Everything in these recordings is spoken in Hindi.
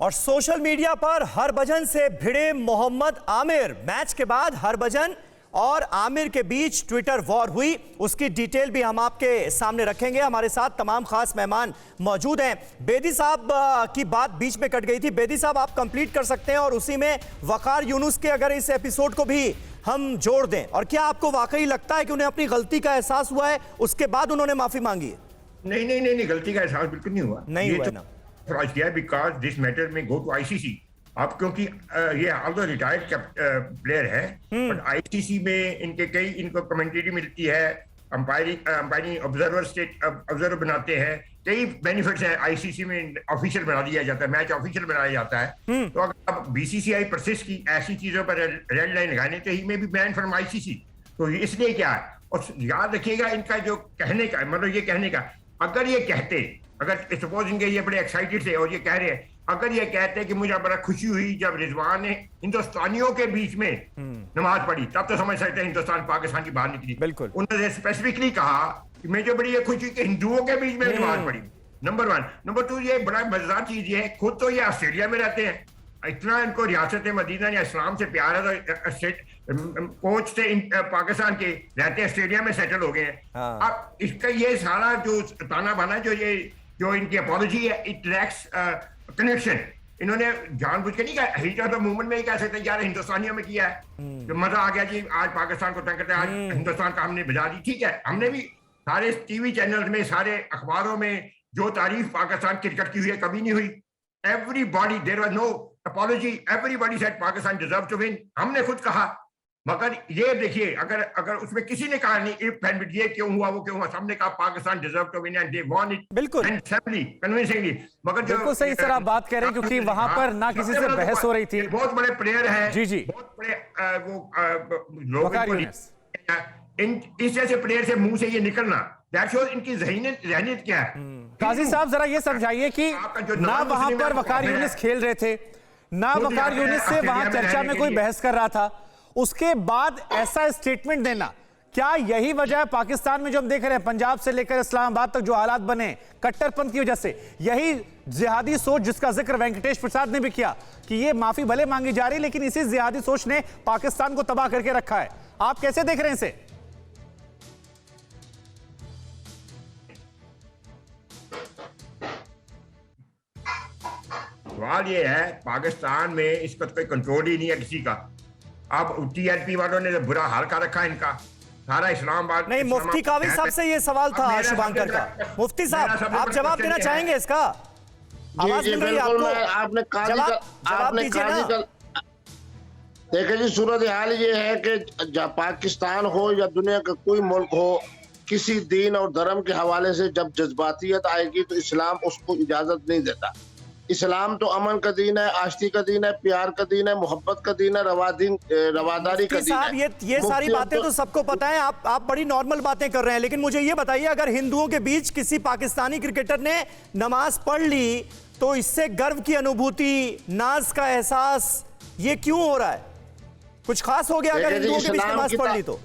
और सोशल मीडिया पर हरभजन से भिड़े मोहम्मद आमिर। मैच के बाद हरभजन और आमिर के बीच ट्विटर वॉर हुई, उसकी डिटेल भी हम आपके सामने रखेंगे। हमारे साथ तमाम खास मेहमान मौजूद हैं। बेदी साहब की बात बीच में कट गई थी, बेदी साहब आप कंप्लीट कर सकते हैं और उसी में वकार यूनुस के अगर इस एपिसोड को भी हम जोड़ दें। और क्या आपको वाकई लगता है कि उन्हें अपनी गलती का एहसास हुआ है, उसके बाद उन्होंने माफी मांगी है? नहीं, गलती का एहसास बिल्कुल नहीं हुआ। नहीं हुआ ना, बिकॉज दिस मैटर में गो टू आईसीसी। अब क्योंकि ये ऑल्दो रिटायर्ड प्लेयर है, बट आईसीसी में इनको कमेंटेरी मिलती है, अंपायरिंग ऑब्जर्वर बनाते हैं, कई बेनिफिट्स हैं। आईसीसी में ऑफिशियल बना दिया जाता है, मैच ऑफिशियल बनाया जाता है। तो अगर अब बीसीसीआई परसिस्ट की ऐसी चीजों पर रेड लाइन लगाने, तो ही में भी बैन फ्रॉम आईसीसी। तो इसलिए क्या है, और याद रखिएगा इनका जो कहने का मतलब ये कहने का, अगर ये कहते, अगर सपोज इनके ये बड़े एक्साइटेड थे और ये कह रहे हैं, अगर ये कहते कि मुझे बड़ा खुशी हुई जब रिजवान ने हिंदुस्तानियों के बीच में नमाज पढ़ी, तब तो समझ सकते हैं हिंदुस्तान पाकिस्तान की बाहर निकली। बिल्कुल। उन्होंने स्पेसिफिकली कहा कि मुझे बड़ी ये खुशी कि हिंदुओं के बीच में नमाज पढ़ी। नंबर 1। नंबर 2, ये बड़ा मजेदार चीज ये है, खुद तो ये ऑस्ट्रेलिया में रहते हैं, इतना इनको रियासत मदीना या इस्लाम से प्यार है, तो कोच से पाकिस्तान के रहते ऑस्ट्रेलिया में सेटल हो गए हैं। अब इसका ये सारा जो ताना बाना जो इनकी अपॉलॉजी है, इट लैक्स कनेक्शन। इन्होंने जानबूझ के नहीं कहा, हीट ऑफ द मूवमेंट में ही कह सकते हैं यार हिंदुस्तानियों में किया है, तो मजा आ गया जी, आज पाकिस्तान को तंग करते हैं, आज हिंदुस्तान का हमने बजा दी। ठीक है, हमने भी सारे टीवी चैनल में, सारे अखबारों में जो तारीफ पाकिस्तान क्रिकेट की हुई है कभी नहीं हुई। Everybody, there was no apology, everybody said Pakistan deserve to win. हमने खुद कहा, मगर ये देखिए, अगर उसमें किसी ने कहा नहीं इफ एंड ये क्यों हुआ, वो क्यों हुआ, सबने कहा Pakistan deserve to win and they won it. बिल्कुल कन्विंसिंगली। मगर बिल्कुल सही सर आप बात कर रहे हैं, क्योंकि वहां पर ना किसी से बहस हो रही थी। बहुत बड़े प्लेयर हैं जी, बहुत बड़े लोग, इस जैसे प्लेयर से मुंह से ये निकलना, दैट शोज इनकी ज़हनियत क्या है। काजी साहब जरा ये समझाइए कि ना वहां पर वकार यूनुस खेल रहे थे, ना वकार यूनुस से वहां चर्चा में कोई बहस कर रहा था, उसके बाद ऐसा स्टेटमेंट देना, क्या यही वजह है पाकिस्तान में जो हम देख रहे हैं पंजाब से लेकर इस्लामाबाद तक जो हालात बने कट्टरपंथ की वजह से, यही जिहादी सोच जिसका जिक्र वेंकटेश प्रसाद ने भी किया कि ये माफी भले मांगी जा रही है लेकिन इसी जिहादी सोच ने पाकिस्तान को तबाह करके रखा है। आप कैसे देख रहे हैं इसे? सवाल ये है, पाकिस्तान में इसका कोई कंट्रोल ही नहीं है किसी का। अब टीआरपी वालों ने बुरा हाल कर रखा इनका, सारा इस्लामाबाद। नहीं, मुफ्ती कावी साहब से ये सवाल था शुभांकर का। मुफ्ती साहब आप जवाब देना चाहेंगे इसका? आवाज मिल रही है आपको? जवाब दीजिए ना। देखिए जी, सूरत हाल ये है कि पाकिस्तान हो या दुनिया का कोई मुल्क हो, किसी दीन और धर्म के हवाले से जब जज्बातियत आएगी तो इस्लाम उसको इजाजत नहीं देता। इस्लाम तो अमन का दीन है, आश्ती का दीन है, प्यार का दीन है, मोहब्बत का दीन है, रवादारी का दीन है। ये सारी बातें तो सबको पता है, आप बड़ी नॉर्मल बातें कर रहे हैं, लेकिन मुझे ये बताइए, अगर हिंदुओं के बीच किसी पाकिस्तानी क्रिकेटर ने नमाज पढ़ ली तो इससे गर्व की अनुभूति, नाज का एहसास, ये क्यों हो रहा है? कुछ खास हो गया अगर हिंदुओं के बीच नमाज पढ़ ली तो?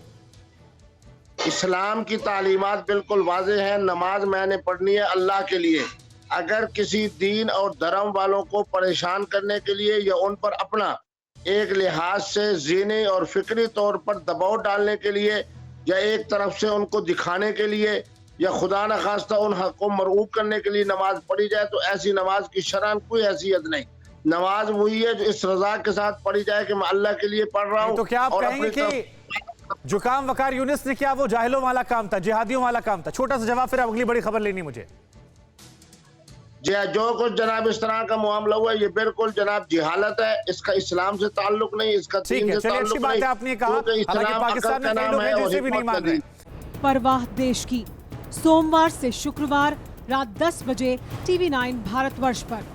इस्लाम की तालीमात बिल्कुल वाज़ेह है, नमाज मैंने पढ़नी है अल्लाह के लिए। अगर किसी दीन और धर्म वालों को परेशान करने के लिए या उन पर अपना एक लिहाज से ज़हनी और फिक्री तौर पर दबाव डालने के लिए या एक तरफ से उनको दिखाने के लिए या खुदा न खास्ता उन हक को मरऊब करने के लिए नमाज पढ़ी जाए, तो ऐसी नमाज की शरअन कोई हैसियत नहीं। नमाज वही है जो इस रजा के साथ पढ़ी जाए कि मैं अल्लाह के लिए पढ़ रहा हूँ। तो क्या आप कहेंगे कि जो काम वकार यूनुस ने किया वो जाहिलों वाला काम था, जिहादियों वाला काम था? छोटा सा जवाब, फिर अगली बड़ी खबर लेनी मुझे। जो कुछ जनाब इस तरह का मामला हुआ ये बिल्कुल जनाब जिहालत है, इसका इस्लाम से ताल्लुक नहीं, इसका दीन से ताल्लुक नहीं। आपने कहा हालांकि पाकिस्तान में कई लोग हैं जो इसे भी नहीं मान रहे। परवाह देश की, सोमवार से शुक्रवार रात 10 बजे TV9 भारतवर्ष पर।